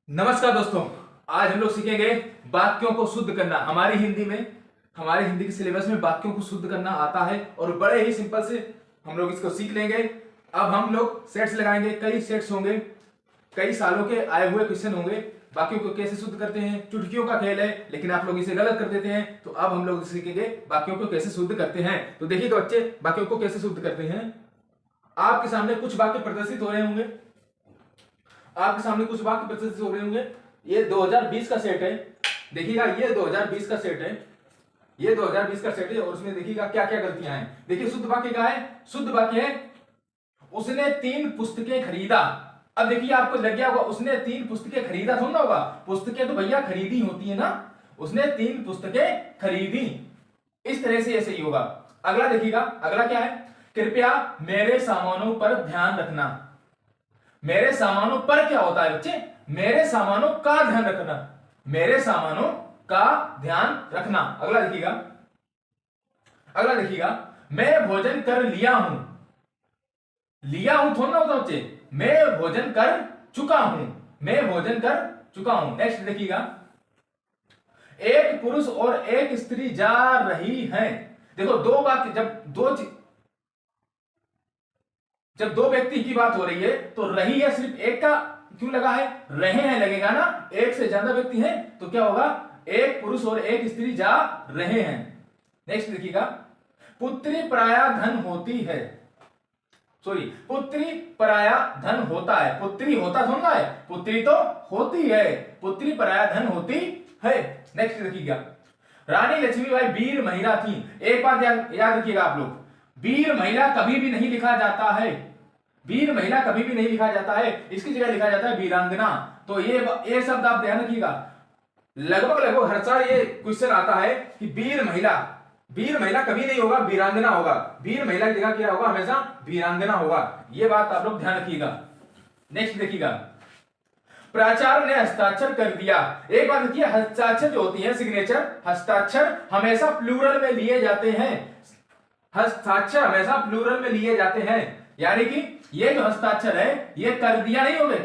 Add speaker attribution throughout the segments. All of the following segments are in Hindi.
Speaker 1: नमस्कार दोस्तों, आज हम लोग सीखेंगे वाक्यों को शुद्ध करना। हमारी हिंदी के सिलेबस में वाक्यों को शुद्ध करना आता है और बड़े ही सिंपल से हम लोग इसको सीख लेंगे। अब हम लोग सेट्स लगाएंगे, कई सेट्स होंगे, कई सालों के आए हुए क्वेश्चन होंगे। वाक्यों को कैसे शुद्ध करते हैं, चुटकियों का खेल है, लेकिन आप लोग इसे गलत कर देते हैं। तो अब हम लोग सीखेंगे वाक्यों को कैसे शुद्ध करते हैं। तो देखिए तो बच्चे, वाक्यों को कैसे शुद्ध करते हैं। आपके सामने कुछ वाक्य प्रदर्शित हो रहे होंगे, ये 2020 का सेट है। देखिएगा, ये 2020 का सेट है, और उसमें देखिएगा क्या क्या गलतियां हैं। देखिए, शुद्ध वाक्य क्या है? शुद्ध वाक्य है उसने 3 पुस्तकें खरीदा। अब देखिए, आपको लग गया होगा उसने 3 पुस्तकें खरीदा, थोड़ा होगा, पुस्तकें तो भैया खरीदी होती है ना। उसने 3 पुस्तकें खरीदी, इस तरह से ये सही होगा। अगला देखिएगा, अगला क्या है? कृपया मेरे सामानों पर ध्यान रखना। मेरे सामानों पर क्या होता है बच्चे? मेरे सामानों का ध्यान रखना, मेरे सामानों का ध्यान रखना। अगला देखिएगा, मैं भोजन कर लिया हूं। लिया हूं थोड़ा ना होता बच्चे, मैं भोजन कर चुका हूं, मैं भोजन कर चुका हूं। नेक्स्ट देखिएगा, एक पुरुष और एक स्त्री जा रही हैं। देखो, दो वाक्य, जब दो व्यक्ति की बात हो रही है तो रही है सिर्फ एक का क्यों लगा है? रहे हैं लगेगा ना। एक से ज्यादा व्यक्ति हैं तो क्या होगा? एक पुरुष और एक स्त्री जा रहे हैं। नेक्स्ट देखिएगा, पुत्री पराया धन होती है। पुत्री पराया धन होता है। पुत्री होता थोड़ा है, पुत्री तो होती है, पुत्री पराया धन होती है। नेक्स्ट देखिएगा, रानी लक्ष्मीबाई वीर महिला थी। एक बात याद रखिएगा आप लोग, वीर महिला कभी भी नहीं लिखा जाता है, वीर महिला कभी भी नहीं लिखा जाता है, इसकी जगह लिखा जाता है वीरांगना। तो ये शब्द आप ध्यान रखिएगा। लगभग हर साल ये क्वेश्चन आता है कि वीर महिला कभी नहीं होगा, वीरांगना होगा। वीर महिला की जगह क्या होगा? हमेशा वीरांगना होगा। ये बात आप लोग ध्यान रखिएगा। नेक्स्ट देखिएगा, प्राचार्य ने हस्ताक्षर कर दिया। एक बात देखिए, हस्ताक्षर जो होती है, सिग्नेचर, हस्ताक्षर हमेशा प्लूरल में लिए जाते हैं। हस्ताक्षर हमेशा प्लूरल में लिए जाते हैं, यानी कि ये जो हस्ताक्षर है ये कर दिया नहीं होगा,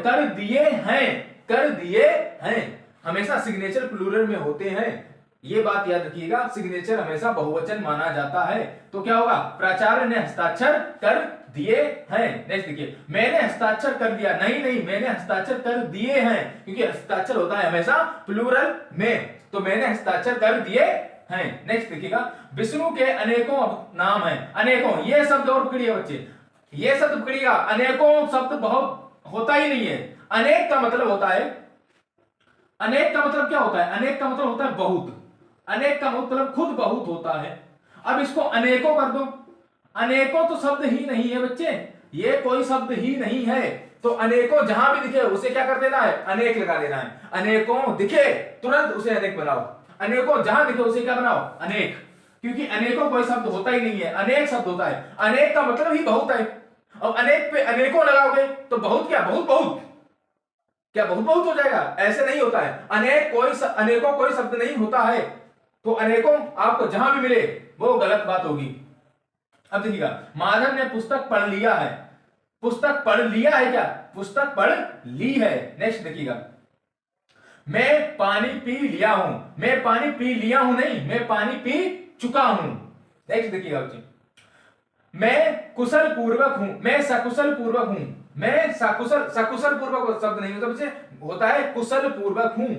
Speaker 1: कर दिए हैं। हमेशा सिग्नेचर प्लूरल में होते हैं, ये बात याद रखिएगा। सिग्नेचर हमेशा बहुवचन माना जाता है। तो क्या होगा? प्राचार्य ने हस्ताक्षर कर दिए हैं। नेक्स्ट देखिए, मैंने हस्ताक्षर कर दिया। नहीं, मैंने हस्ताक्षर कर दिए हैं, क्योंकि हस्ताक्षर होता है हमेशा प्लूरल में। तो मैंने हस्ताक्षर कर दिए हैं। नेक्स्ट देखिएगा, विष्णु के अनेकों नाम हैं। अनेकों, ये शब्द और पकड़िए बच्चे, ये शब्द पकड़िएगा। अनेकों शब्द बहुत होता ही नहीं है। अनेक का मतलब होता है, अनेक का मतलब क्या होता है? अनेक का मतलब होता है बहुत। अनेक का मतलब खुद बहुत होता है। अब इसको अनेकों कर दो। अनेकों तो शब्द ही नहीं है बच्चे, ये कोई शब्द ही नहीं है। तो अनेकों जहां भी दिखे उसे क्या कर देना है? अनेक लगा देना है। अनेकों दिखे तुरंत उसे अनेक बनाओ। अनेकों जहां दिखे उसे क्या बनाओ? अनेक, क्योंकि अनेकों कोई शब्द होता ही नहीं है, अनेक शब्द होता है। अनेक का मतलब ही बहुत है। अब अनेक पे अनेकों लगाओगे तो बहुत क्या? बहुत क्या बहुत हो जाएगा? ऐसे नहीं होता है। अनेकों कोई शब्द नहीं होता है। तो अनेकों आपको जहां भी मिले वो गलत बात होगी। अब देखिएगा, माधव ने पुस्तक पढ़ लिया है। पुस्तक पढ़ लिया है क्या? पुस्तक पढ़ ली है। नेक्स्ट देखिएगा, मैं पानी पी लिया हूं। मैं पानी पी लिया हूं नहीं, मैं पानी पी चुका हूं। नेक्स्ट देखिएगा बच्चे, मैं कुशल पूर्वक हूं। मैं सकुशल पूर्वक हूं। मैं सकुशल पूर्वक शब्द नहीं होता बच्चे, होता है कुशल पूर्वक हूं।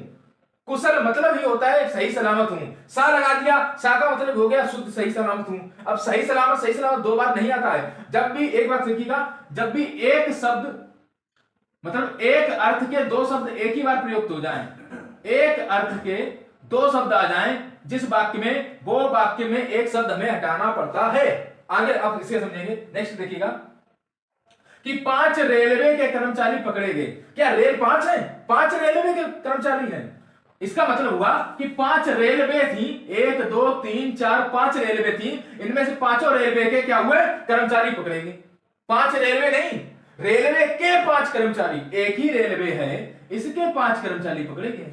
Speaker 1: कुशल मतलब ही होता है सही सलामत हूं। सा लगा दिया, सा का मतलब हो गया शुद्ध सही सलामत हूं। अब सही सलामत दो बार नहीं आता है। जब भी, एक बात देखिएगा, जब भी एक शब्द मतलब एक अर्थ के दो शब्द एक ही बार प्रयुक्त हो जाएं, एक अर्थ के दो शब्द आ जाएं जिस वाक्य में, वो वाक्य में एक शब्द हमें हटाना पड़ता है। आगे आप इसे समझेंगे। नेक्स्ट देखिएगा कि 5 रेलवे के कर्मचारी पकड़े गए। क्या रेल 5 है? 5 रेलवे के कर्मचारी हैं। इसका मतलब हुआ कि 5 रेलवे थी, 1 2 3 4 5 रेलवे थी। इनमें से पांचों रेलवे के क्या हुए? कर्मचारी पकड़े गए। 5 रेलवे नहीं, रेलवे के 5 कर्मचारी। एक ही रेलवे है, इसके 5 कर्मचारी पकड़े गए।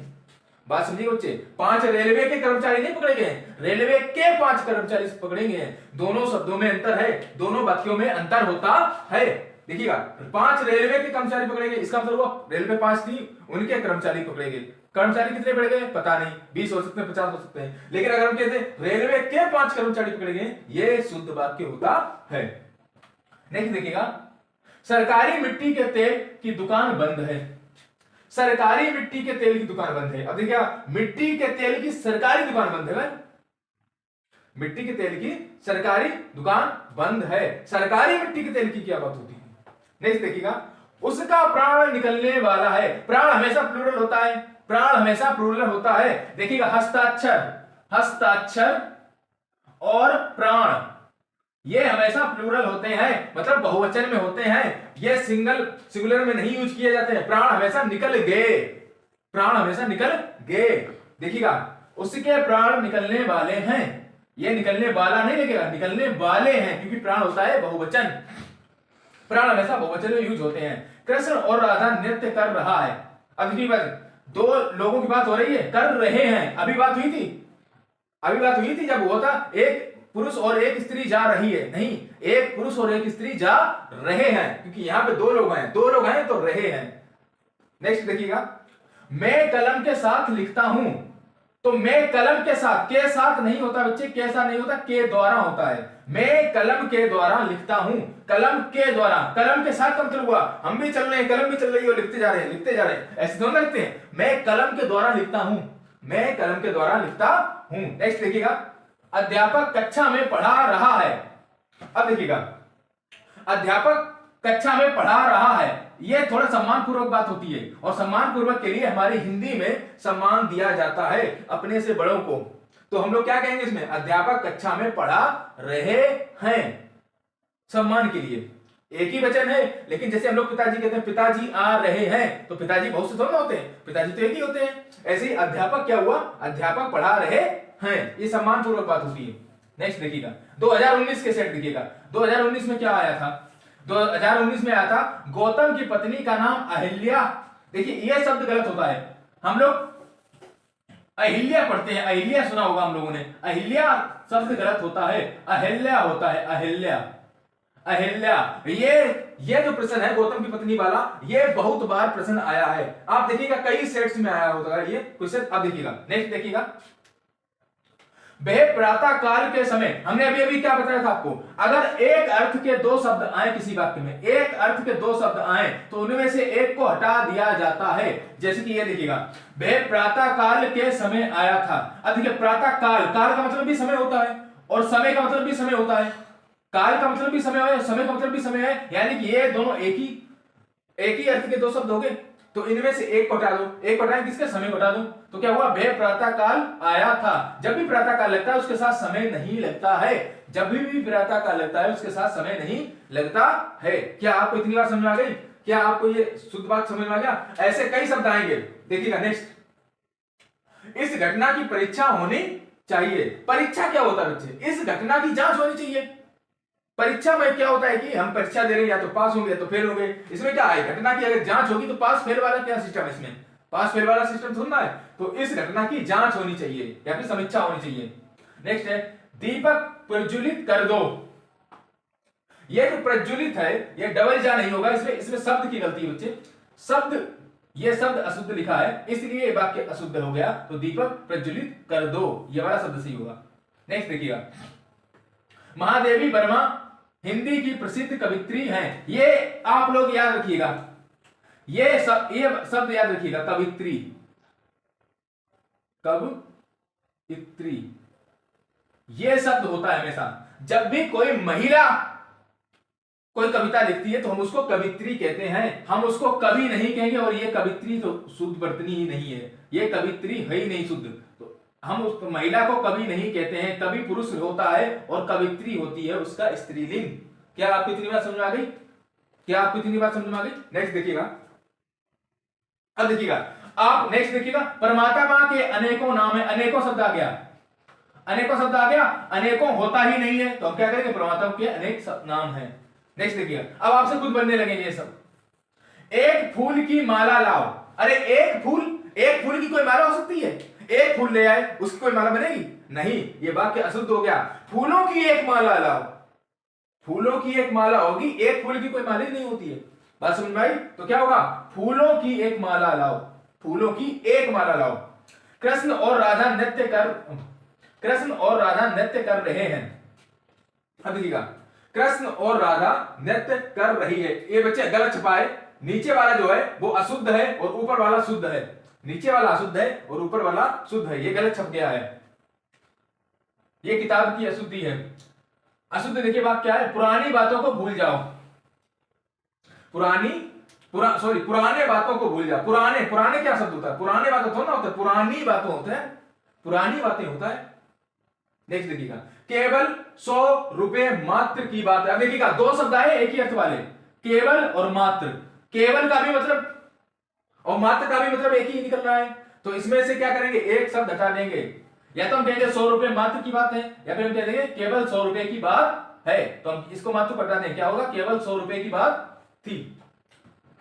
Speaker 1: बात समझिए बच्चे, 5 रेलवे के कर्मचारी नहीं पकड़े गए, रेलवे के 5 कर्मचारी पकड़े गए। दोनों शब्दों में अंतर है, दोनों वाक्यों में अंतर होता है। देखिएगा 5 रेलवे के कर्मचारी पकड़े गए, इसका मतलब हुआ रेलवे 5 थी, उनके कर्मचारी पकड़े गए। कर्मचारी कितने पकड़े गए पता नहीं, 20 हो सकते हैं, 50 हो सकते हैं, लेकिन अगर हम कहते हैं रेलवे के 5 कर्मचारी पकड़े गए, ये शुद्ध वाक्य होता है। नेक्स्ट देखिएगा, सरकारी मिट्टी के तेल की दुकान बंद है। सरकारी मिट्टी के तेल की दुकान बंद है। अब देखिए मिट्टी के तेल की सरकारी दुकान बंद है, मिट्टी के तेल की सरकारी दुकान बंद है। सरकारी मिट्टी के तेल की क्या बात होती है? नेक्स्ट देखिएगा, उसका प्राण निकलने वाला है। प्राण हमेशा प्लूरल होता है, प्राण हमेशा प्लूरल होता है। देखिएगा हस्ताक्षर, हस्ताक्षर और प्राण ये हमेशा प्लूरल होते हैं, मतलब बहुवचन में होते हैं, ये सिंगुलर में नहीं यूज किए जाते हैं। प्राण हमेशा निकल गए, प्राण हमेशा निकल गए। देखिएगा उसके प्राण निकलने वाले हैं, ये निकलने वाला नहीं लिखेगा, निकलने वाले हैं, क्योंकि प्राण होता है बहुवचन, प्राण हमेशा बहुवचन में यूज होते हैं। कृष्ण और राधा नृत्य कर रहा है। अब की बात, दो लोगों की बात हो रही है, कर रहे हैं। अभी बात हुई थी, अभी बात हुई थी जब हुआ था एक पुरुष और एक स्त्री जा रही है, नहीं एक पुरुष और एक स्त्री जा रहे हैं, क्योंकि यहां पे दो लोग हैं, दो लोग हैं तो रहे हैं। नेक्स्ट देखिएगा, मैं कलम के साथ लिखता हूं। तो मैं कलम के साथ नहीं होता बच्चे, कैसा नहीं होता, के द्वारा होता है। मैं कलम के द्वारा लिखता हूं, कलम के द्वारा, कलम के साथ का मतलब हुआ हम भी चल रहे हैं, कलम भी चल रही है, लिखते जा रहे हैं, लिखते जा रहे हैं, ऐसे दोनों लिखते हैं। मैं कलम के द्वारा लिखता हूं, मैं कलम के द्वारा लिखता हूं। नेक्स्ट देखिएगा, अध्यापक कक्षा में पढ़ा रहा है। अब देखिएगा अध्यापक कक्षा में पढ़ा रहा है, यह थोड़ा सम्मान पूर्वक बात होती है, और सम्मान पूर्वक के लिए हमारी हिंदी में सम्मान दिया जाता है अपने से बड़ों को। तो हम लोग क्या कहेंगे इसमें, अध्यापक कक्षा में पढ़ा रहे हैं, सम्मान के लिए। एक ही वचन है, लेकिन जैसे हम लोग पिताजी कहते हैं पिताजी आ रहे हैं, तो पिताजी बहुत से थोड़ा होते हैं, पिताजी तो एक ही होते हैं। ऐसे ही अध्यापक क्या हुआ, अध्यापक पढ़ा रहे हैं, ये सम्मान पूर्वक बात होती है। नेक्स्ट देखिएगा 2019 के सेट देखिएगा, 2019 में क्या आया था, 2019 में आया था गौतम की पत्नी का नाम अहिल्या। देखिए यह शब्द गलत होता है, हम लोग अहिल्या पढ़ते हैं, अहिल्या सुना होगा हम लोगों ने, अहिल्या शब्द गलत होता है, अहिल्या होता है, अहिल्या, अहिल्या। ये जो प्रश्न है गौतम की पत्नी वाला, ये बहुत बार प्रश्न आया है, आप देखिएगा कई सेट्स में आया होगा ये क्वेश्चन। अब देखिएगा नेक्स्ट देखिएगा, वह प्रातः काल के समय, हमने अभी अभी क्या बताया था आपको, अगर एक अर्थ के दो शब्द आए किसी वाक्य में, एक अर्थ के दो शब्द आए तो उनमें से एक को हटा दिया जाता है। जैसे कि ये देखिएगा, वह प्रातः काल के समय आया था। अब देखिए प्रातः काल, काल का मतलब भी समय होता है और समय का मतलब भी समय होता है, काल का मतलब भी समय है, समय का मतलब भी समय है, यानी कि ये दोनों एक ही अर्थ के दो शब्द हो गए। तो इनमें से एक को हटा दो, एक को हटाएं किसके, समय को हटा दो, तो क्या हुआ, वह प्रातः काल आया था। जब भी प्रातः काल लगता है उसके साथ समय नहीं लगता है, जब भी प्रातः काल लगता है उसके साथ समय नहीं लगता है। क्या आपको इतनी बात समझ में आ गई, क्या आपको ये शुद्ध बात समझ में आ गया? ऐसे कई शब्द आएंगे, देखिएगा नेक्स्ट, इस घटना की परीक्षा होनी चाहिए। परीक्षा क्या होता है बच्चे, इस घटना की जांच होनी चाहिए। परीक्षा में क्या होता है कि हम परीक्षा दे रहे हैं, या तो पास होंगे या तो फेल होंगे। इसमें क्या है, घटना की अगर जांच होगी तो पास फेल वाला क्या सिस्टम है, इसमें पास फेल वाला सिस्टम सुनना है, तो इस घटना की जांच होनी चाहिए या फिर समीक्षा होनी चाहिए। नेक्स्ट है, दीपक प्रज्वलित कर दो। ये जो प्रज्वलित है ये डबल जा नहीं होगा, इसमें शब्द की गलती है बच्चे, शब्द, ये शब्द अशुद्ध लिखा है इसलिए ये वाक्य अशुद्ध हो गया, तो दीपक प्रज्वलित कर दो ये वाला शब्द सही होगा। नेक्स्ट देखिएगा, महादेवी वर्मा हिंदी की प्रसिद्ध कवित्री हैं, ये आप लोग याद रखिएगा, ये शब्द याद रखिएगा, कवित्री, कवित्री, ये शब्द होता है हमेशा जब भी कोई महिला कोई कविता लिखती है तो हम उसको कवित्री कहते हैं, हम उसको कवि नहीं कहेंगे। और ये कवित्री तो शुद्ध वर्तनी ही नहीं है, ये कवित्री है ही नहीं शुद्ध, तो हम उस महिला को कवि नहीं कहते हैं। कवि पुरुष होता है और कवित्री होती है उसका स्त्रीलिंग। क्या आपको इतनी बात समझ में आ गई, क्या आपको इतनी बात समझ में आ गई? नेक्स्ट देखिएगा, अब देखिएगा आप नेक्स्ट देखिएगा, परमात्मा के अनेकों नाम है, अनेकों शब्द आ गया, अनेकों शब्द आ गया, अनेकों होता ही नहीं है तो हम क्या करेंगे, परमात्मा के अनेक नाम है। नेक्स्ट देखिएगा, अब आपसे खुद बनने लगेंगे ये सब। एक फूल की माला लाओ, अरे एक फूल की कोई माला हो सकती है? एक फूल ले आए उसकी कोई माला बनेगी? नहीं, ये वाक्य अशुद्ध हो गया। फूलों की एक माला लाओ, फूलों की एक माला होगी, एक फूल की कोई माला ही नहीं होती है। बात समझ में आई? तो क्या होगा, फूलों की एक माला लाओ, फूलों की एक माला लाओ। कृष्ण और राधा नृत्य कर रहे हैं। अब देखिएगा, कृष्ण और राधा नृत्य कर रही है, ये बच्चे गलत छपा है। नीचे वाला जो है वो अशुद्ध है और ऊपर वाला शुद्ध है, नीचे वाला अशुद्ध है और ऊपर वाला शुद्ध है, ये गलत छप गया है, ये किताब की अशुद्धि है। अशुद्ध देखिए बात क्या है, पुरानी बातों को भूल जाओ, पुराने बातों को भूल जाओ। पुराने क्या शब्द होता है, पुराने बातों थोड़ा ना होता है, पुरानी बातें होता है, पुरानी बातें होता है। नेक्स्ट देखिएगा, केवल 100 रुपए मात्र की बात है। अब देखिएगा, दो शब्द आए एक ही अर्थ वाले, केवल और मात्र। केवल का भी मतलब और मात्र का भी मतलब एक ही निकल रहा है, तो इसमें से क्या करेंगे, एक शब्द हटा देंगे। या तो हम कहेंगे 100 रुपए मात्र की बात है, या फिर हम कह देंगे केवल 100 रुपए की बात है, तो हम इसको मात्र हटा दें, क्या होगा, केवल 100 रुपए की बात थी।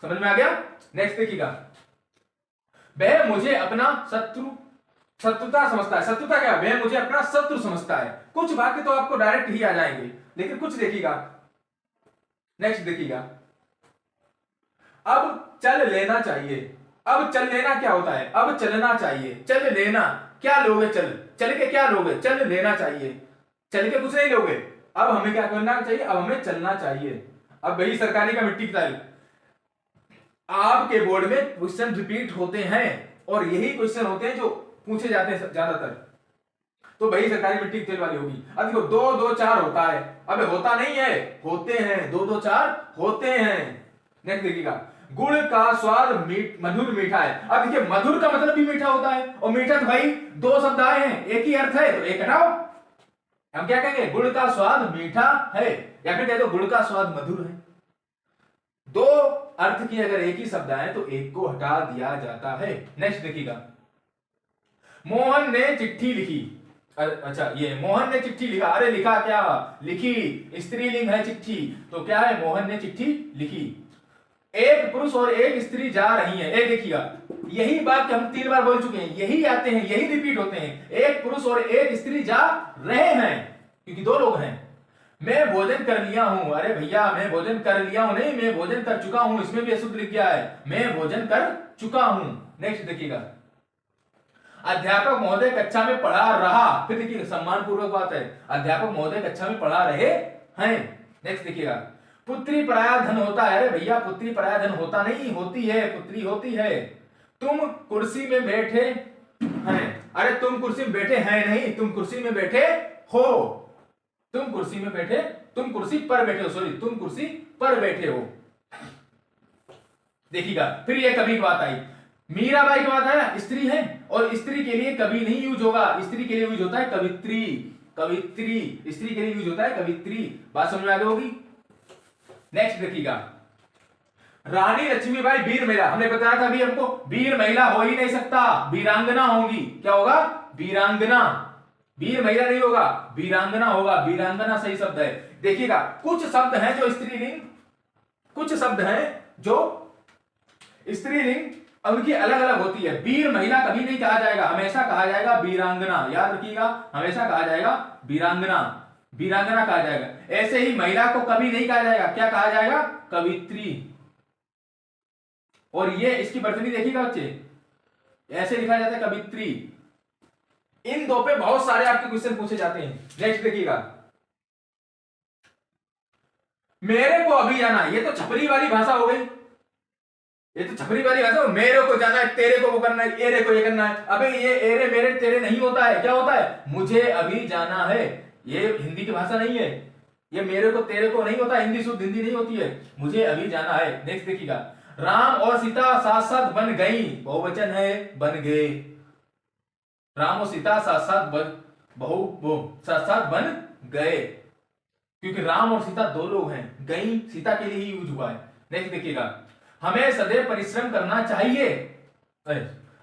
Speaker 1: समझ में आ गया? नेक्स्ट देखिएगा, वह मुझे अपना शत्रुता समझता है। शत्रुता क्या, वह मुझे अपना शत्रु समझता है। कुछ वाक्य तो आपको डायरेक्ट ही आ जाएंगे, लेकिन कुछ देखिएगा। नेक्स्ट देखिएगा, अब चल लेना चाहिए। अब चल लेना क्या होता है, अब चलना चाहिए, चल लेना, क्या लोगे, चल के क्या लोगे, चल लेना चाहिए, चल के कुछ नहीं लोगे। अब हमें क्या करना चाहिए, अब हमें चलना चाहिए। अब वही सरकारी का मिट्टी की तारीफ, आपके बोर्ड में क्वेश्चन रिपीट होते हैं और यही क्वेश्चन होते हैं जो पूछे जाते हैं ज्यादातर, तो वही सरकारी मिट्टी की तेल वाली होगी। अब देखो 2 2 4 होता है, अब होता नहीं है, होते हैं, 2 2 4 होते हैं। नेक्स्ट देखिएगा, गुड़ का स्वाद मधुर मीठा है। अब देखिए, मधुर का मतलब भी मीठा होता है, और मीठा तो भाई दो शब्द आए हैं, एक ही अर्थ है, तो एक हटाओ। हम क्या कहेंगे, गुड़ का स्वाद मीठा है, या फिर कह दो गुड़ का स्वाद मधुर है। दो अर्थ की अगर एक ही शब्द आए तो एक को हटा दिया जाता है। नेक्स्ट देखिएगा, मोहन ने चिट्ठी लिखी। अच्छा, ये मोहन ने चिट्ठी लिखा, अरे लिखा क्या, लिखी, स्त्रीलिंग है चिट्ठी, तो क्या है, मोहन ने चिट्ठी लिखी। एक पुरुष और एक स्त्री जा रही है। एक देखिएगा, यही बात हम 3 बार बोल चुके हैं, यही आते हैं, यही रिपीट होते हैं। एक पुरुष और एक स्त्री जा रहे हैं, क्योंकि 2 लोग हैं। मैं भोजन कर लिया हूं, अरे भैया मैं भोजन कर लिया हूं नहीं, मैं भोजन कर चुका हूं, इसमें भी अशुद्ध लिख गया है, मैं भोजन कर चुका हूं। नेक्स्ट देखिएगा, अध्यापक महोदय कक्षा में पढ़ा रहा, फिर देखिए सम्मान पूर्वक बात है, अध्यापक महोदय कक्षा में पढ़ा रहे हैं। नेक्स्ट देखिएगा, पुत्री पराया धन होता है, अरे भैया पुत्री पराया धन होता नहीं, होती है, पुत्री होती है। तुम कुर्सी में बैठे हैं, अरे तुम कुर्सी में बैठे हैं नहीं, तुम कुर्सी में बैठे हो, तुम कुर्सी में बैठे, तुम कुर्सी पर बैठे हो, सॉरी तुम कुर्सी पर बैठे हो। देखिएगा, फिर ये कभी की बात आई, मीराबाई की बात आया, स्त्री है, और स्त्री के लिए कभी नहीं यूज होगा, स्त्री के लिए यूज होता है कवित्री, कवित्री, स्त्री के लिए यूज होता है कवित्री। बात समझ में आ गई होगी। नेक्स्ट देखिएगा, रानी लक्ष्मीबाई वीर महिला, हमने बताया था अभी हमको, वीर महिला हो ही नहीं सकता, वीरांगना होगी। क्या होगा, वीरांगना, वीर महिला नहीं होगा, वीरांगना होगा, वीरांगना सही शब्द है। देखिएगा, कुछ शब्द हैं जो स्त्रीलिंग, कुछ शब्द हैं जो स्त्रीलिंग, उनकी अलग अलग होती है। वीर महिला कभी नहीं कहा जाएगा, हमेशा कहा जाएगा वीरांगना, याद रखिएगा, हमेशा कहा जाएगा वीरांगना, वीरांगना कहा जाएगा। ऐसे ही महिला को कभी नहीं कहा जाएगा, क्या कहा जाएगा, कवित्री। और ये इसकी वर्तनी देखिएगा बच्चे, ऐसे लिखा जाता है कवित्री। इन 2 पे बहुत सारे आपके क्वेश्चन पूछे जाते हैं। नेक्स्ट देखिएगा, मेरे को अभी जाना, ये तो छपरी वाली भाषा हो गई, ये तो छपरी वाली भाषा, मेरे को जाना है, तेरे को वो करना है, एरे को ये करना है। अबे ये एरे मेरे तेरे नहीं होता है, क्या होता है, मुझे अभी जाना है। ये हिंदी की भाषा नहीं है, ये मेरे को तेरे को नहीं होता, हिंदी शुद्ध हिंदी नहीं होती है, मुझे अभी जाना है। नेक्स्ट देखिएगा, राम और सीता साथ साथ बन गई, बहुवचन है, बन गए। राम और सीता साथ साथ साथ साथ बन गए, क्योंकि राम और सीता 2 लोग हैं, गई सीता के लिए ही यूज हुआ है। नेक्स्ट देखिएगा, हमें सदैव परिश्रम करना चाहिए,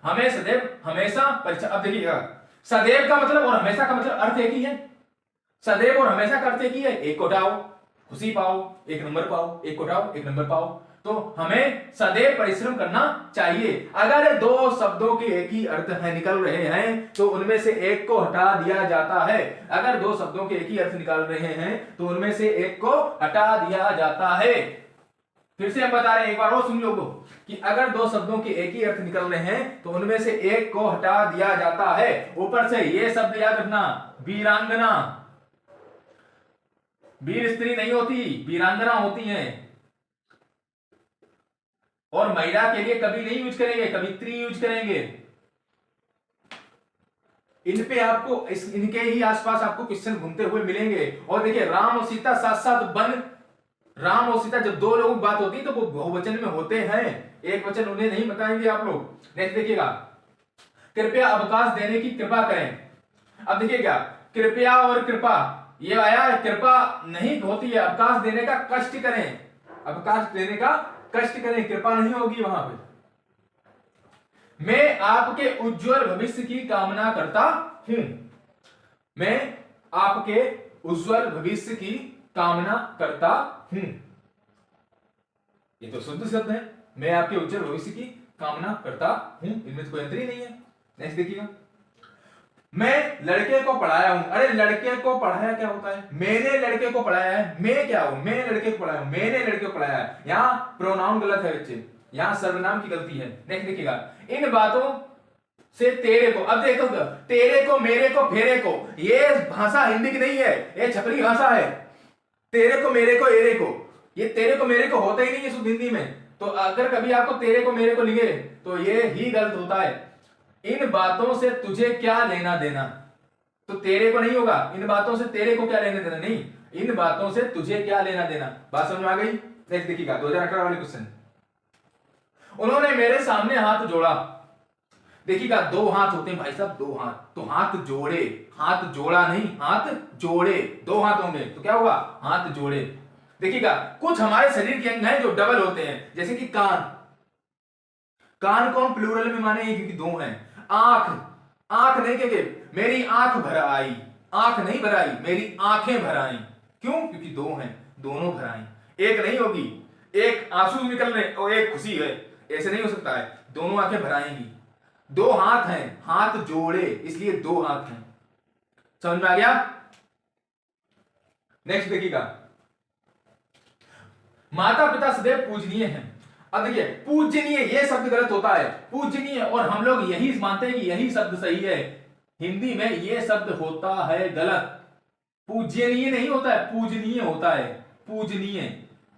Speaker 1: हमें सदैव हमेशा परिश्रम। अब देखिएगा, सदैव का मतलब और हमेशा का मतलब अर्थ एक ही है, सदैव और हमेशा का अर्थ एक ही है। एक को उठाओ खुशी पाओ, 1 नंबर पाओ, एक को उठाओ 1 नंबर पाओ। तो हमें सदैव परिश्रम करना चाहिए। अगर दो शब्दों के एक ही अर्थ है निकल रहे हैं तो उनमें से एक को हटा दिया जाता है। अगर दो शब्दों के एक ही अर्थ निकाल रहे हैं तो उनमें से एक को हटा दिया जाता है। फिर से हम बता रहे हैं, एक बार और सुन लो कि अगर दो शब्दों के एक ही अर्थ निकल रहे हैं तो उनमें से एक को हटा दिया जाता है। ऊपर से ये शब्द याद रखना, वीरांगना। वीर स्त्री नहीं होती, वीरांगना होती हैं। और महिला के लिए कभी नहीं यूज करेंगे, कवित्री यूज करेंगे। इन पे आपको इनके ही आसपास आपको क्वेश्चन घूमते हुए मिलेंगे। और देखिए, राम और सीता साथ साथ बन, राम और सीता जब दो लोगों की बात होती है तो वो बहुवचन में होते हैं, एक वचन उन्हें नहीं बताएंगे आप लोग। नेक्स्ट देखिएगा, कृपया अवकाश देने की कृपा करें। अब देखिए क्या, कृपया और कृपा ये आया है, कृपा नहीं होती है, अवकाश देने का कष्ट करें, अवकाश देने का कष्ट करें, कृपा नहीं होगी वहां पे। मैं आपके उज्जवल भविष्य की कामना करता हूं। मैं आपके उज्जवल भविष्य की कामना करता हूं। ये तो शुद्ध शब्द है, मैं आपके उज्जवल भविष्य की कामना करता हूं, इनमें तो कोई अंतर ही नहीं है। नेक्स्ट देखिएगा, मैं लड़के को पढ़ाया हूं। अरे लड़के को पढ़ाया क्या होता है? मैंने लड़के को पढ़ाया है। मैं क्या हूं? मैं लड़के को पढ़ाया हूं, मैंने लड़के को पढ़ाया है। यहां प्रोनाउन गलत है बच्चे, यहां सर्वनाम की गलती है। नेक्स्ट देखिएगा, इन बातों से तेरे को, अब देखो तेरे को, मेरे को, फेरे को, ये भाषा हिंदी की नहीं है, ये छपरी भाषा है। तेरे को, मेरे को, एरे को, ये तेरे को मेरे को होता ही नहीं है शुद्ध हिंदी में। तो अगर कभी आपको तेरे को मेरे को लिखे तो ये ही गलत होता है। इन बातों से तुझे क्या लेना देना, तो तेरे को नहीं होगा, इन बातों से तेरे को क्या लेना देना, नहीं, इन बातों से तुझे क्या लेना देना। बात समझ में आ गई? नेक्स्ट देखिएगा, 2018 वाले क्वेश्चन, उन्होंने मेरे सामने हाथ जोड़ा। देखिएगा, दो हाथ होते हैं भाई साहब, दो हाथ, तो हाथ जोड़े, हाथ जोड़ा नहीं, हाथ जोड़े, दो हाथ होंगे तो क्या होगा? हाथ जोड़े। देखिएगा, कुछ हमारे शरीर के अंग हैं जो डबल होते हैं, जैसे कि कान, कान को हम प्लूरल में माने क्योंकि दो हैं। आंख, आंख नहीं कहेंगे मेरी आंख भर आई, आंख नहीं भर आई, मेरी आंखें भर आई। क्यों? क्योंकि दो हैं, दोनों भर आई, एक नहीं होगी, एक आंसू निकल रहे और एक खुशी है, ऐसे नहीं हो सकता है, दोनों आंखें भर आएंगी। दो हाथ हैं, हाथ जोड़े, इसलिए दो हाथ हैं। समझ में आ गया? नेक्स्ट देखिएगा, माता पिता सदैव पूजनीय हैं। अब देखिए, पूजनीय ये शब्द गलत होता है, पूजनीय, और हम लोग यही मानते हैं कि यही शब्द सही है। हिंदी में ये शब्द होता है गलत, पूजनीय नहीं होता है, पूजनीय होता है, पूजनीय,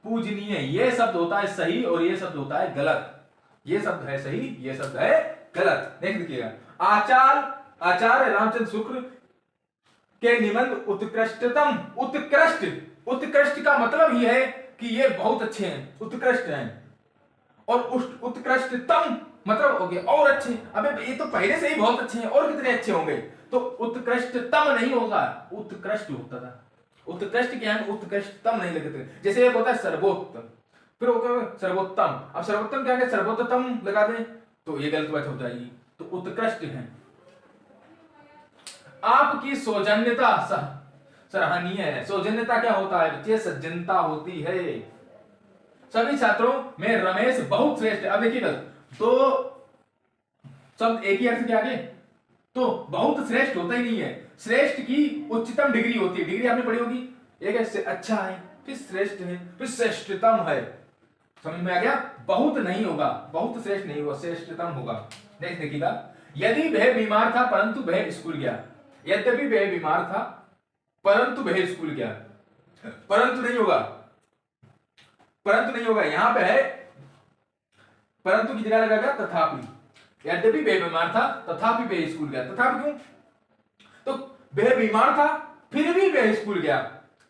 Speaker 1: पूजनीय ये शब्द होता है सही और ये शब्द होता है गलत। ये शब्द है सही, ये शब्द है गलत। नेक्स्ट देखिएगा, आचार्य रामचंद्र शुक्ल के निबंध उत्कृष्टतम, उत्कृष्ट, उत्कृष्ट का मतलब ही है कि ये बहुत अच्छे हैं, उत्कृष्ट हैं, और उत्कृष्टतम मतलब हो गया और अच्छे। अबे ये तो पहले से ही बहुत अच्छे हैं, और कितने अच्छे होंगे? तो उत्कृष्टतम नहीं होगा, उत्कृष्ट होता था। उत्कृष्ट क्या है? उत्कृष्टतम नहीं लगते। जैसे एक होता है सर्वोत्तम, फिर होगा सर्वोत्तम। अब सर्वोत्तम क्या है? सर्वोत्तम लगा दें तो ये गलत बात हो जाएगी। तो उत्कृष्ट है। आपकी सौजन्यता सराहनीय है। सौजन्यता क्या होता है बच्चे? सज्जनता होती है। सभी छात्रों में रमेश बहुत श्रेष्ठ है। अब देखिएगा, तो शब्द एक ही अर्थ के आगे तो बहुत श्रेष्ठ होता ही नहीं है। श्रेष्ठ की उच्चतम डिग्री होती है, डिग्री आपने पढ़ी होगी, एक है अच्छा है, फिर श्रेष्ठ है, फिर श्रेष्ठतम है। समझ में आ गया? बहुत नहीं होगा, बहुत श्रेष्ठ नहीं होगा, श्रेष्ठतम होगा। नेक्स्ट देखिएगा, यदि वह बीमार था परंतु वह स्कूल गया। यद्यपि वह बीमार था परंतु वह स्कूल गया, परंतु नहीं होगा, परंतु नहीं होगा, यहां पे है परंतु की जगह लगाएगा तथापि। यद्यपि वह बीमार था तथापि वह स्कूल गया। तथापि क्यों? तो वह बीमार था फिर भी वह स्कूल गया,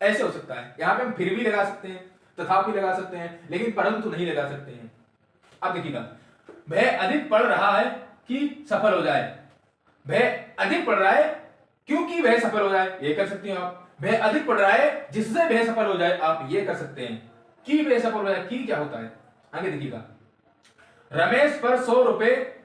Speaker 1: ऐसे हो सकता है। यहां पे हम फिर भी लगा सकते हैं, तथापि लगा सकते हैं, लेकिन परंतु नहीं लगा सकते हैं। अब देखिएगा, वह अधिक पढ़ रहा है कि सफल हो जाए। वह अधिक पढ़ रहा है क्योंकि वह सफल हो जाए, ये कर सकते हैं आप। वह अधिक पढ़ रहा है जिससे वह सफल हो जाए, आप ये कर सकते हैं। कि वह सफल हो जाए, कि क्या होता है? आगे देखिएगा, रमेश पर 100 रुपए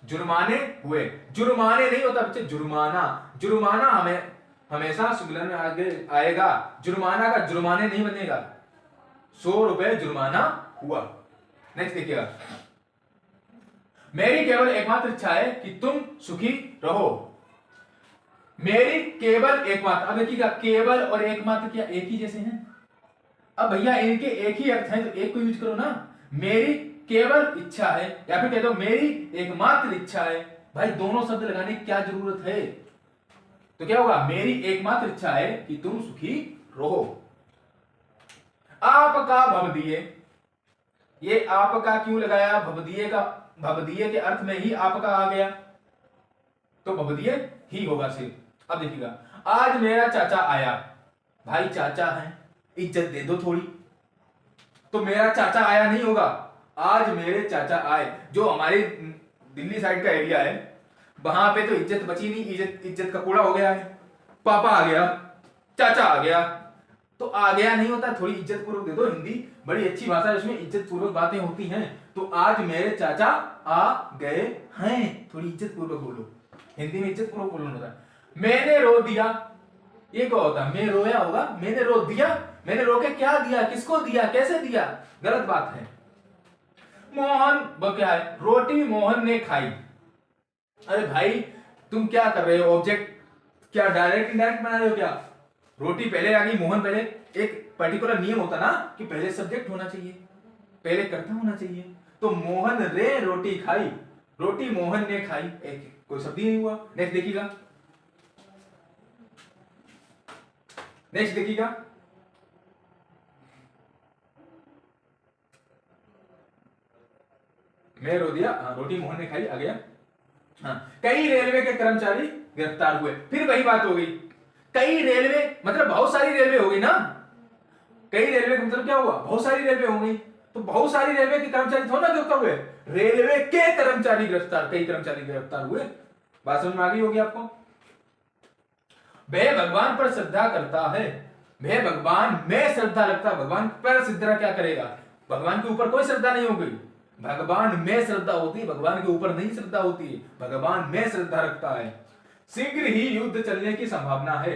Speaker 1: जुर्माने हुए। जुर्माने नहीं होता बच्चे, जुर्माना। जुर्माना हमें हमेशा सुगलन में आगे आएगा, जुर्माना का जुर्माने नहीं बनेगा। 100 रुपए जुर्माना हुआ, नेक्स्ट देखिएगा, मेरी केवल एकमात्र इच्छा है कि तुम सुखी रहो। मेरी केवल एकमात्र, अब देखिएगा केवल और एकमात्र क्या एक ही जैसे हैं? अब भैया इनके एक ही अर्थ हैं तो एक को यूज करो ना। मेरी केवल इच्छा है या फिर कह दो मेरी एकमात्र इच्छा है। भाई दोनों शब्द लगाने की क्या जरूरत है? तो क्या होगा, मेरी एकमात्र इच्छा है कि तुम सुखी रहो। आपका भवदीय, ये आपका क्यों लगाया? भवदीय का, भवदीय के अर्थ में ही आपका आ गया तो भवदीय ही होगा सिर्फ। अब देखिएगा, आज मेरा चाचा आया। भाई चाचा है, इज्जत दे दो थोड़ी। तो मेरा चाचा आया नहीं होगा, आज मेरे चाचा आए। जो हमारे दिल्ली साइड का एरिया है वहां पे तो इज्जत बची नहीं, इज्जत का कूड़ा हो गया है। पापा आ गया, चाचा आ गया, तो आ गया नहीं होता, थोड़ी इज्जत पूर्वक दे दो। हिंदी बड़ी अच्छी भाषा है, इसमें इज्जत पूर्वक बातें होती हैं। तो आज मेरे चाचा आ गए हैं, थोड़ी इज्जत पूर्वक बोलो। हिंदी में इज्जत पूर्वक बोलना होता है। मैंने रो दिया, ये क्या होता है? मैं रोया होगा, मैंने रो दिया। मैंने रो के क्या दिया, किसको दिया, कैसे दिया? गलत बात है। मोहन, वो क्या है? रोटी मोहन ने खाई। अरे भाई तुम क्या कर रहे हो? ऑब्जेक्ट क्या डायरेक्ट इनडायरेक्ट बना रहे हो क्या? रोटी पहले आ गई, मोहन पहले। एक पर्टिकुलर नियम होता ना कि पहले सब्जेक्ट होना चाहिए, पहले कर्ता होना चाहिए। तो मोहन रे रोटी खाई, रोटी मोहन ने खाई, एक कोई शब्द ही नहीं हुआ। नेक्स्ट देखिएगा, नेक्स्ट देखिएगा, मैं रो दिया, रोटी मोहन ने खाई, आ गया। हाँ, कई रेलवे के कर्मचारी गिरफ्तार हुए। फिर वही बात हो गई, कई रेलवे मतलब बहुत सारी रेलवे हो गई ना। कई रेलवे का मतलब क्या हुआ? बहुत सारी रेलवे हो गई। तो बहुत सारी रेलवे के कर्मचारी थोड़ा ना गिरफ्तार हुए, रेलवे के कर्मचारी गिरफ्तार, कई कर्मचारी गिरफ्तार हुए। बात समझ में आ गई होगी आपको। वह भगवान पर श्रद्धा करता है, वह भगवान में श्रद्धा रखता। भगवान पर श्रद्धा क्या करेगा? भगवान के ऊपर कोई श्रद्धा नहीं होगी, भगवान में श्रद्धा होती है, भगवान के ऊपर नहीं श्रद्धा होती है। भगवान में श्रद्धा रखता है। शीघ्र ही युद्ध चलने की संभावना है।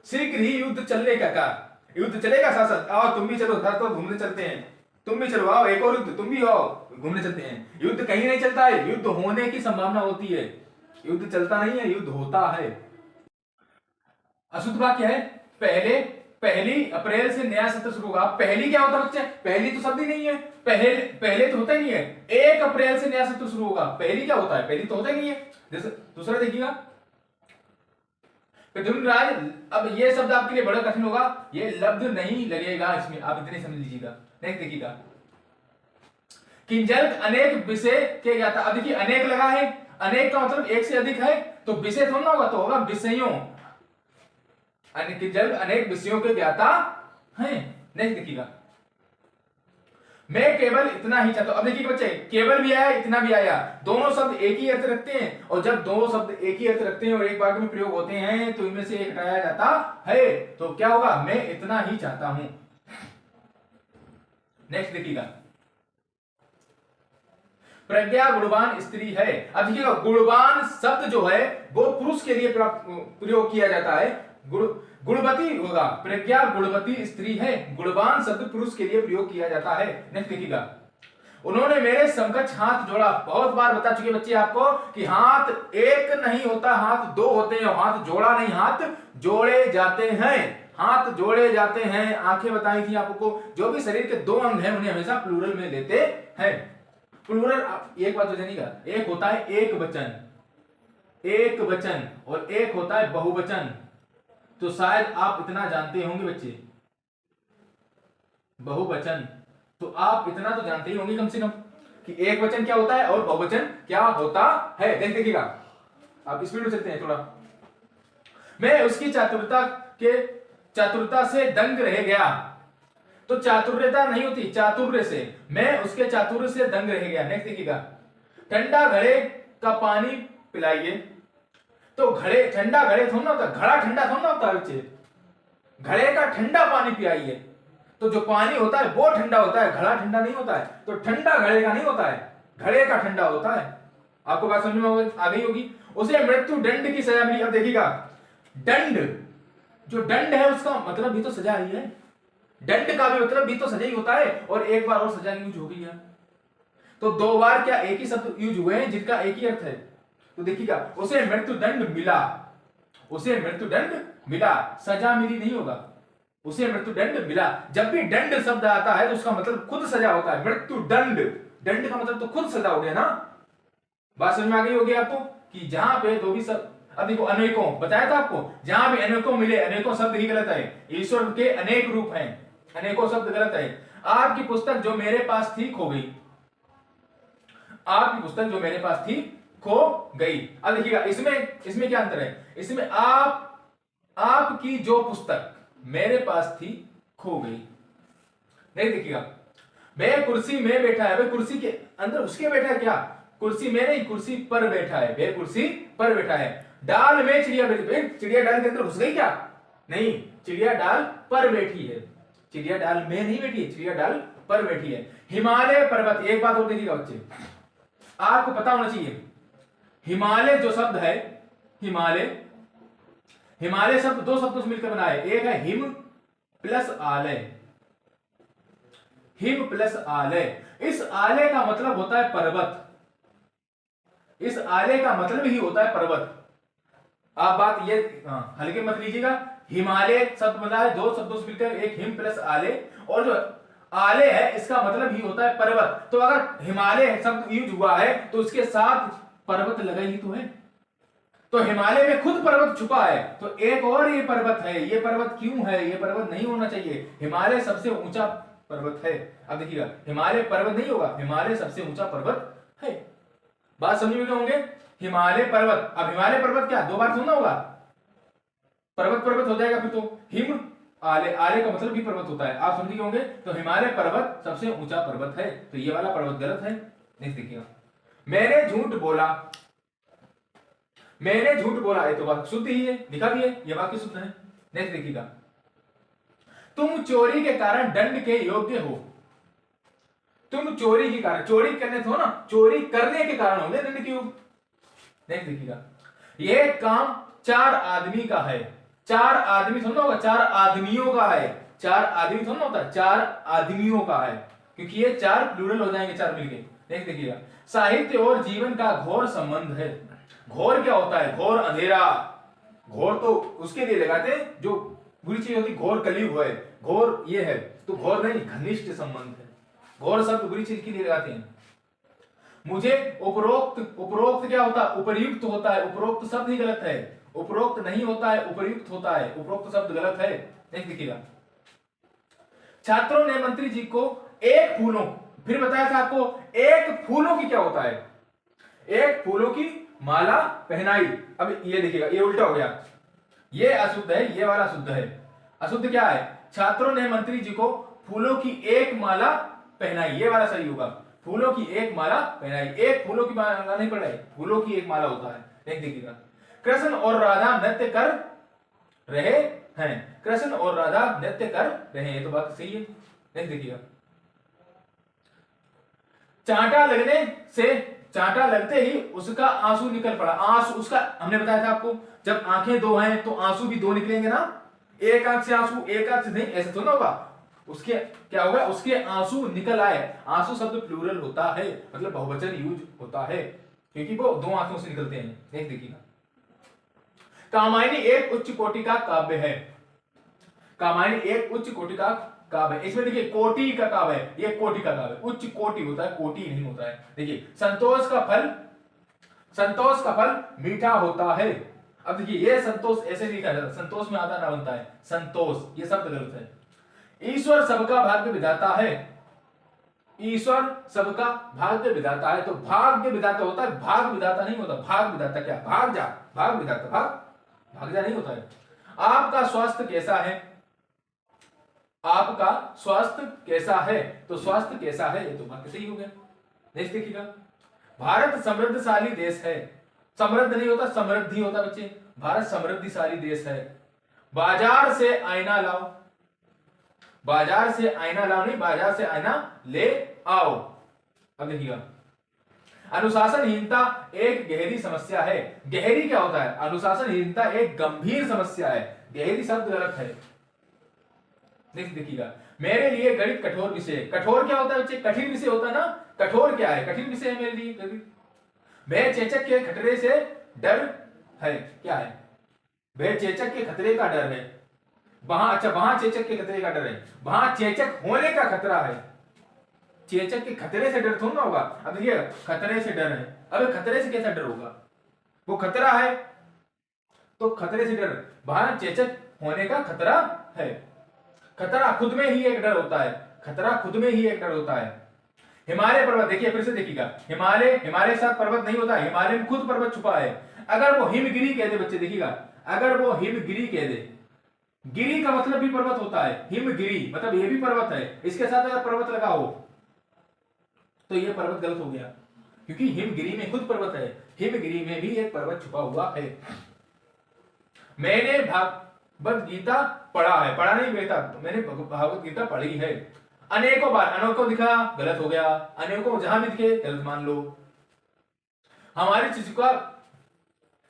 Speaker 1: शीघ्र ही युद्ध चलने का युद्ध चलेगा शासक। आओ तुम भी चलो, घर तो घूमने चलते हैं। तुम भी चलो, आओ एक और युद्ध, तुम भी आओ घूमने चलते हैं। युद्ध कहीं नहीं चलता है, युद्ध होने की संभावना होती है। युद्ध चलता नहीं है, युद्ध होता है। अशुद्ध वाक्य है, पहली अप्रैल से नया सत्र शुरू होगा। पहली क्या होता है बच्चे? पहली तो शब्द ही नहीं है, पहले तो होता ही नहीं है। 1 अप्रैल से नया सत्र शुरू होगा, पहली क्या होता है? पहली तो होता ही नहीं है। जैसे दूसरा देखिएगा, पृथ्वीराज, अब ये शब्द आपके लिए बड़ा कठिन होगा, ये लब्ध नहीं लगेगा इसमें, आप इतने समझ लीजिएगा। नेक्स्ट देखिएगा, किंजल अनेक विषय के ज्ञाता। अब देखिए अनेक लगा है, अनेक का मतलब एक से अधिक है, तो विषय थोड़ा होगा, तो होगा विषयों। किंजल अनेक विषयों के ज्ञाता हैं। नेक्स्ट देखिएगा, मैं केवल इतना ही चाहता हूं। अब देखिए बच्चे, केवल भी आया, इतना भी आया, दोनों शब्द एक ही अर्थ रखते हैं। और जब दोनों शब्द एक ही अर्थ रखते हैं और एक वाक्य में प्रयोग होते हैं तो इनमें से एक हटाया जाता है, तो क्या होगा? मैं इतना ही चाहता हूं। नेक्स्ट देखिएगा, प्रज्ञा गुणवान स्त्री है। अब देखिएगा, गुणवान शब्द जो है वो पुरुष के लिए प्रयोग किया जाता है। गुणवती होगा, प्रज्ञा गुणवती स्त्री है। गुणवान शब्द पुरुष के लिए प्रयोग किया जाता है। नेक्स्ट देखिएगा, उन्होंने मेरे समकक्ष हाथ जोड़ा। बहुत बार बता चुके बच्चे आपको कि हाथ एक नहीं होता, हाथ 2 होते हैं। हाथ जोड़ा नहीं, हाथ जोड़े जाते हैं, हाथ जोड़े जाते हैं। आंखें बताई थी आपको, जो भी शरीर के 2 अंग हैं उन्हें हमेशा प्लूरल में लेते हैं। प्लूरल, एक बात तो जानिएगा, एक होता है एक वचन, एक वचन, और एक होता है बहुवचन। तो शायद आप इतना जानते होंगे बच्चे, बहुवचन, तो आप इतना तो जानते ही होंगे कम से कम कि एक वचन क्या होता है और बहुवचन क्या होता है। देखिएगा, आप स्पीड में चलते हैं थोड़ा। मैं उसकी चातुरता से दंग रह गया। तो चातुर्यता नहीं होती, चातुर्य से। मैं उसके चातुर्य से दंग रह गया। नेक्स्ट देखिएगा, ठंडा घड़े का पानी पिलाइए। तो घड़े, ठंडा घड़े थोड़ा होता, घड़ा ठंडा थोड़ा होता है बच्चे। घड़े का ठंडा पानी पिलाइए, तो जो पानी होता है वो ठंडा होता है, घड़ा ठंडा नहीं होता है। तो ठंडा घड़े का नहीं होता है, घड़े का ठंडा होता है। आपको बात समझ में आ गई होगी। उसे मृत्यु दंड की सजा मिली। अब देखिएगा, दंड, जो दंड है उसका मतलब भी तो सजा ही है। दंड का भी मतलब भी तो सजा ही होता है। और एक बार और सजा यूज हो गई है, तो 2 बार क्या एक ही शब्द यूज हुए हैं जिनका एक ही अर्थ है। तो देखिएगा, उसे मृत्युदंड मिला, उसे मृत्युदंड मिला, सजा मिली नहीं होगा, उसे मृत्युदंड मिला। जब भी दंड शब्द आता है तो उसका मतलब खुद सजा होता है। मृत्युदंड, दंड का मतलब तो खुद सजा हो गया ना। बात समझ में आ गई होगी आपको कि जहां पे दो भी शब्द, अब देखो अनेकों बताया था आपको, जहां भी अनेकों मिले, अनेकों शब्द ही गलत है, ईश्वर के अनेक रूप हैं, अनेकों शब्द गलत है। आपकी पुस्तक जो मेरे पास थी खो गई, आपकी पुस्तक जो मेरे पास थी खो गई। अब देखिएगा इसमें क्या अंतर है, इसमें आपकी जो पुस्तक मेरे पास थी खो गई, नहीं देखिएगा, वह कुर्सी में बैठा है, वह कुर्सी के अंदर उसके बैठा है, क्या कुर्सी में नहीं, कुर्सी पर बैठा है, वह कुर्सी पर बैठा है। डाल में चिड़िया बैठी, चिड़िया डाल के अंदर घुस गई क्या, नहीं, चिड़िया डाल पर बैठी है, चिड़िया डाल में नहीं बैठी है, चिड़िया डाल पर बैठी है। हिमालय पर्वत, एक बात और देखिएगा बच्चे, आपको पता होना चाहिए, हिमालय जो शब्द है, हिमालय, हिमालय शब्द दो शब्दों से मिलकर बना है, एक है हिम प्लस आलय, हिम प्लस आलय। इस आलय का मतलब होता है पर्वत, इस आलय का मतलब ही होता है पर्वत। आप बात ये हल्के मत लीजिएगा, हिमालय शब्द बना है दो शब्दों से मिलकर, एक हिम प्लस आलय, और जो आलय है इसका मतलब ही होता है पर्वत। तो अगर हिमालय शब्द यूज हुआ है तो उसके साथ पर्वत लगा ही तो है, तो हिमालय में खुद पर्वत छुपा है, तो एक और ये पर्वत है, ये पर्वत क्यों है, ये पर्वत नहीं होना चाहिए, हिमालय सबसे ऊंचा पर्वत है। अब देखिएगा, हिमालय पर्वत नहीं होगा, हिमालय सबसे ऊंचा पर्वत है। बात समझ में होंगे, हिमालय पर्वत, अब हिमालय पर्वत क्या दो बार सुनना होगा, पर्वत पर्वत हो जाएगा फिर तो, हिम आले, आले का मतलब भी पर्वत होता है, आप समझ गए होंगे। तो हिमालय पर्वत सबसे ऊंचा पर्वत है, तो ये वाला पर्वत गलत है, नेक्स्ट देखिएगा। मैंने झूठ बोला, मैंने झूठ बोला, ये तो बात शुद्ध ही है, लिखा भी है, ये वाक्य शुद्ध है। नेक्स्ट देखिएगा, तुम चोरी के कारण दंड के योग्य हो, तुम चोरी के कारण, चोरी करने से हो ना, चोरी करने के कारण होंगे दंड के योग्य। नेक्स्ट देखिएगा, यह काम 4 आदमी का है, 4 आदमी थोड़ा होगा, 4 आदमियों का है, 4 आदमी थोड़ा होता है, 4 आदमियों का है, क्योंकि ये 4 प्लूरल हो जाएंगे 4 मिलके। नेक्स्ट देखिएगा, साहित्य और जीवन का घोर संबंध है। घोर क्या होता है, घोर अंधेरा, घोर तो उसके लिए लगाते हैं जो बुरी चीज होती, घोर कलयुग है, घोर ये है, तो घोर नहीं घनिष्ठ संबंध है, घोर शब्द बुरी चीज के लिए लगाते हैं। मुझे उपरोक्त, उपरोक्त क्या होता है, उपयुक्त होता है, उपरोक्त शब्द ही गलत है, उपरोक्त नहीं होता है, उपयुक्त होता है, उपरोक्त शब्द गलत है। नेक्स्ट देखिएगा, छात्रों ने मंत्री जी को एक फूलों, फिर बताया था आपको एक फूलों की क्या होता है, एक फूलों की माला पहनाई। अब ये देखिएगा, ये उल्टा हो गया, ये अशुद्ध है, ये वाला शुद्ध है। अशुद्ध क्या है, छात्रों ने मंत्री जी को फूलों की एक माला पहनाई, ये वाला सही होगा, फूलों की एक माला पहनाई, एक फूलों की माला नहीं पहनाई, फूलों की एक माला होता है। नेक्स्ट देखिएगा, कृष्ण और राधा नृत्य कर रहे हैं, कृष्ण और राधा नृत्य कर रहे हैं, ये तो बात सही है। नेक्स्ट देखिएगा, चांटा लगने से, चांटा लगते ही उसका आंसू निकल पड़ा, आंसू उसका, हमने बताया था आपको जब आंखें दो हैं तो आंसू भी दो निकलेंगे ना, एक आंख से आंसू, एक आंख से नहीं, ऐसे तो ना होगा, उसके क्या होगा, उसके आंसू निकल आए। आंसू शब्द प्लूरल होता है, मतलब बहुवचन यूज होता है, क्योंकि वो दो आंखों से निकलते हैं। एक देखिएगा, कामायनी एक उच्च कोटि का काव्य है, कामायनी एक उच्च कोटि का काव्य है। इसमें देखिए कोटि का काव्य है, ये कोटि का काव्य, उच्च कोटि होता है, कोटि नहीं होता है। देखिए, संतोष का फल, संतोष का फल मीठा होता है। अब देखिए, ये संतोष ऐसे लिखा जाता है, संतोष में आधा ना बनता है, संतोष, ये शब्द गलत है। ईश्वर सबका भाग्य विधाता है, ईश्वर सबका भाग्य विधाता है, तो भाग्य विधाता होता है, भाग विधाता नहीं होता। भाग विधाता क्या, भाग जा, भाग विधाता, भाग जा नहीं होता है। आपका स्वास्थ्य कैसा है, आपका स्वास्थ्य कैसा है, तो स्वास्थ्य कैसा है, ये तो वाक्य सही हो गया। नेक्स्ट देखिएगा, भारत समृद्धशाली देश है, समृद्ध नहीं होता, समृद्धि होता बच्चे, भारत समृद्धिशाली देश है। बाजार से आईना लाओ, बाजार से आईना लाओ नहीं, बाजार से आईना ले आओ। अब देखिएगा, अनुशासनहीनता एक गहरी समस्या है। गहरी क्या होता है, अनुशासनहीनता एक गंभीर समस्या है, गहरी शब्द गलत है। नेक्स्ट देखिएगा, मेरे लिए गणित कठोर विषय, कठोर क्या होता है बच्चे, कठिन विषय होता है ना, कठोर क्या है, कठिन विषय है मेरे लिए कभी। भय चेचक के खतरे से डर है, क्या है, भय चेचक के खतरे का डर है। वहां, अच्छा वहां चेचक के खतरे का डर है, वहां चेचक होने का खतरा है। चेचक के खतरे से डर थोड़ा होगा। अब देखिए खतरे से डर है, अब खतरे से कैसा डर होगा, वो खतरा है तो खतरे से डर, वहां चेचक होने का खतरा है। खतरा खुद में ही एक डर होता है, खतरा खुद में ही एक डर होता है। हिमालय पर्वत, देखिए फिर से देखिएगा, हिमालय, हिमालय के साथ पर्वत नहीं होता, हिमालय में खुद पर्वत छुपा है। अगर वो हिमगिरी कह दे बच्चे, देखिएगा अगर वो हिमगिरी कह दे, गिरी का मतलब भी पर्वत होता है, हिमगिरी मतलब ये भी पर्वत है, इसके साथ अगर पर्वत लगा हो तो ये पर्वत गलत हो गया, क्योंकि हिमगिरी में खुद पर्वत है, हिमगिरी में भी एक पर्वत छुपा हुआ है। मैंने भागवत गीता पढ़ा है, पढ़ा नहीं बेटा, मैंने भागवत गीता पढ़ी है अनेकों बार। अनेकों दिखा गलत हो गया, अनेकों जहां भी दिखे गलत मान लो।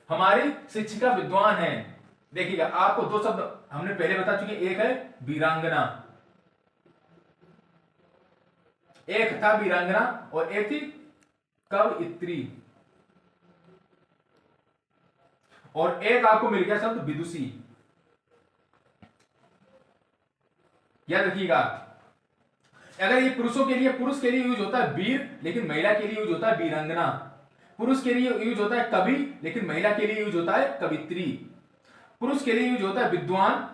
Speaker 1: हमारी शिक्षिका विद्वान है। देखिएगा आपको दो शब्द हमने पहले बता चुके, एक है वीरांगना, एक था वीरांगना और एक थी कवयित्री, और एक आपको मिल गया शब्द विदुषी। याद रखिएगा, अगर ये पुरुषों के लिए, पुरुष के लिए यूज होता है वीर, लेकिन महिला के लिए यूज होता है वीरांगना। पुरुष के लिए यूज होता है कवि, लेकिन महिला के लिए यूज होता है कवित्री। पुरुष के लिए यूज होता है विद्वान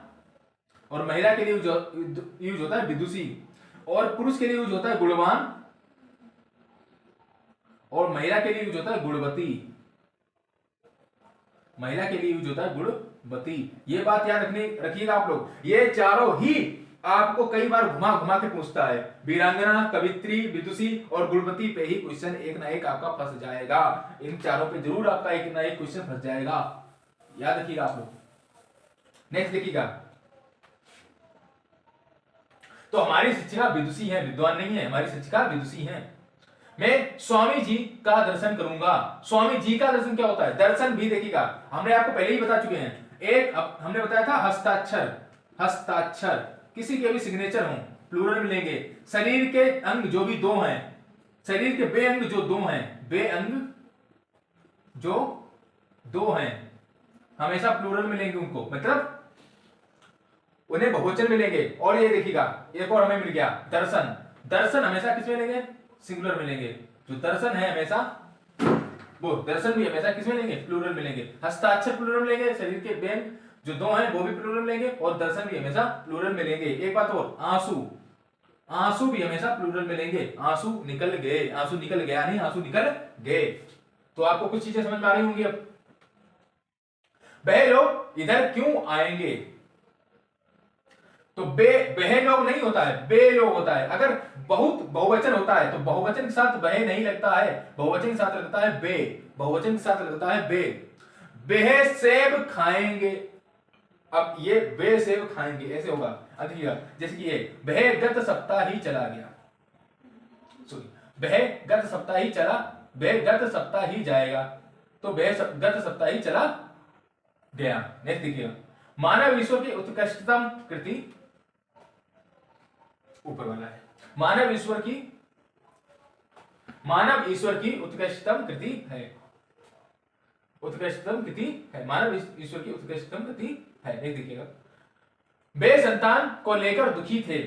Speaker 1: और महिला के लिए यूज होता है विदुषी, और पुरुष के लिए यूज होता है गुणवान और महिला के लिए यूज होता है गुणवती। महिला के लिए यूज होता है गुणवती। ये बात याद रखिएगा आप लोग, ये चारों ही आपको कई बार घुमा घुमा के पूछता है, वीरांगना, कवित्री, विदुषी और गुणवती पे ही क्वेश्चन एक ना एक आपका फंस जाएगा। इन चारों पे जरूर आपका एक ना एक क्वेश्चन फंस जाएगा, याद रखिएगा आप लोग। नेक्स्ट देखिएगा, तो हमारी शिक्षिका विदुषी है, विद्वान नहीं है, हमारी शिक्षिका विदुषी है। मैं स्वामी जी का दर्शन करूंगा। स्वामी जी का दर्शन क्या होता है, दर्शन भी देखिएगा, हमने आपको पहले ही बता चुके हैं। एक हमने बताया था हस्ताक्षर, हस्ताक्षर किसी के भी सिग्नेचर हो, प्लूरल में लेंगे। शरीर के अंग जो भी दो हैं, शरीर के बे अंग जो दो हैं, बे अंग जो दो हैं, हमेशा प्लूरल में लेंगे उनको, मतलब उन्हें बहुवचन में लेंगे। और ये देखिएगा एक और हमें मिल गया दर्शन, दर्शन हमेशा किस में लेंगे, सिंगुलर में लेंगे। जो दर्शन है हमेशा, वो दर्शन भी हमेशा किस में लेंगे, प्लूरल में लेंगे। हस्ताक्षर प्लूरल में लेंगे, शरीर के बेंग जो दो हैं वो भी प्लूरल में लेंगे, और दर्शन भी हमेशा प्लूरल में लेंगे। एक बात और, आंसू, आंसू भी हमेशा प्लूरल में लेंगे। आंसू निकल गए, आंसू निकल गया नहीं, आंसू निकल गए। तो आपको कुछ चीजें समझ में आ रही होंगी। अब वह लोग इधर क्यों आएंगे, तो वह लोग नहीं होता है, बे लोग होता है। अगर बहुत बहुवचन होता है तो बहुवचन के साथ वह नहीं लगता है, बहुवचन के साथ लगता है बे, बहुवचन के साथ लगता है बे। वह सेब खाएंगे, अब ये बे सेब खाएंगे ऐसे होगा। देखिएगा जैसे कि ये वह गत सप्ताह ही चला गया, वह गत सप्ताह ही चला, वह गत सप्ताह ही जाएगा, तो वह गत सप्ताह ही चला गया। नेक्स्ट देखिएगा, मानव ईश्वर की उत्कृष्टतम कृति, ऊपर वाला है, मानव ईश्वर की उत्कृष्टतम कृति है, उत्कृष्टतम कृति है, मानव ईश्वर की उत्कृष्टतम कृति है। एक देखिएगा, वे संतान को लेकर दुखी थे,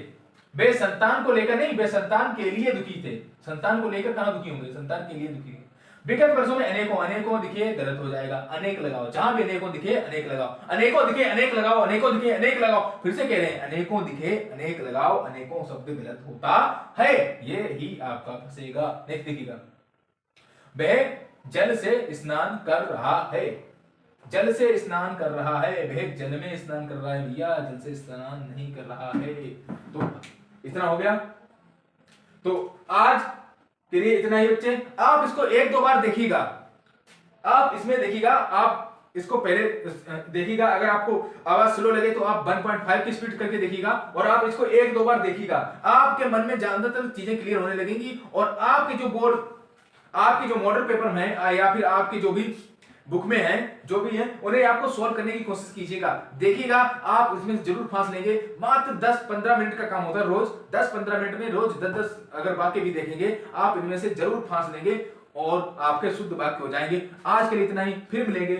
Speaker 1: वे संतान को लेकर नहीं, वे संतान के लिए दुखी थे। संतान को लेकर कहां दुखी होंगे, संतान के लिए दुखी है। विगत वर्षों में अनेकों, अनेकों दिखे गलत हो जाएगा, अनेक लगाओ, जहां भी अनेकों दिखे अनेक लगाओ, अनेकों दिखे अनेक लगाओ, अनेकों दिखे अनेक लगाओ। फिर से कह रहे हैं अनेकों दिखे अनेक लगाओ, अनेकों शब्द गलत होता है, ये ही आपका फंसेगा। नेक्स्ट देखिएगा, वह जल से स्नान कर रहा है, जल से स्नान कर रहा है, वह जल में स्नान कर रहा है भैया, जल से स्नान नहीं कर रहा है। तो इतना हो गया। तो आज के लिए इतना ही बच्चे। आप इसको एक दो बार देखिएगा, आप इसमें देखिएगा, आप इसको पहले देखिएगा, अगर आपको आवाज स्लो लगे तो आप 1.5 की स्पीड करके देखिएगा, और आप इसको एक दो बार देखिएगा, आपके मन में ज्यादातर चीजें क्लियर होने लगेंगी। और आपके जो बोर्ड, आपके जो मॉडल पेपर में या फिर आपके जो भी बुक में है, जो भी है उन्हें आपको सॉल्व करने की कोशिश कीजिएगा, देखिएगा आप इसमें जरूर फांस लेंगे। मात्र 10-15 मिनट का काम होता है, रोज 10-15 मिनट में रोज 10-10 अगर वाक्य भी देखेंगे आप इनमें से जरूर फांस लेंगे और आपके शुद्ध वाक्य हो जाएंगे। आज के लिए इतना ही, फिर मिलेंगे।